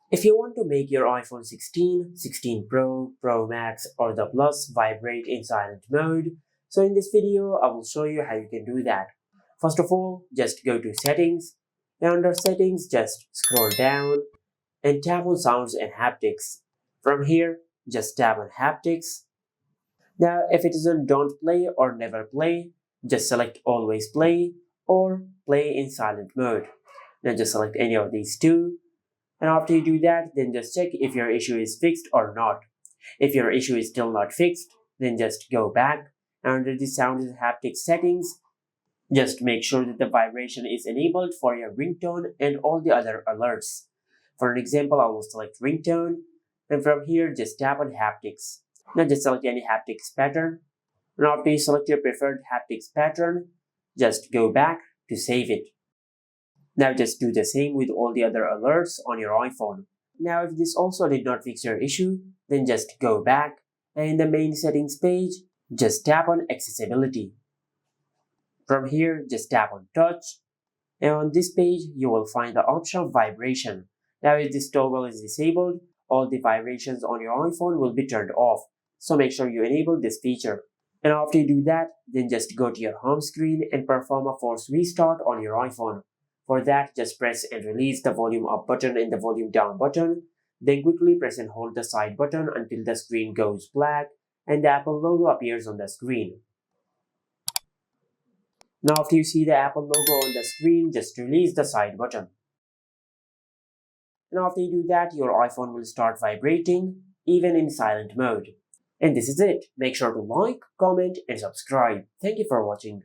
If you want to make your iPhone 16, 16 Pro, Pro Max, or the Plus vibrate in silent mode, so in this video I will show you how you can do that. First of all, just go to Settings, and under Settings just scroll down and tap on Sounds and Haptics. From here, just tap on Haptics. Now if it is on Don't Play or Never Play, just select Always Play or Play in silent mode. Now just select any of these two. And after you do that, then just check if your issue is fixed or not. If your issue is still not fixed, then just go back and under the sound and haptic settings, just make sure that the vibration is enabled for your ringtone and all the other alerts. For an example, I will select ringtone, and from here just tap on haptics. Now just select any haptics pattern, and after you select your preferred haptics pattern, just go back to save it. Now just do the same with all the other alerts on your iPhone. Now if this also did not fix your issue, then just go back and in the main settings page, just tap on accessibility. From here, just tap on touch, and on this page you will find the option of vibration. Now if this toggle is disabled, all the vibrations on your iPhone will be turned off, so make sure you enable this feature. And after you do that, then just go to your home screen and perform a force restart on your iPhone. For that, just press and release the volume up button and the volume down button. Then quickly press and hold the side button until the screen goes black and the Apple logo appears on the screen. Now after you see the Apple logo on the screen, just release the side button. And after you do that, your iPhone will start vibrating, even in silent mode. And this is it. Make sure to like, comment, and subscribe. Thank you for watching.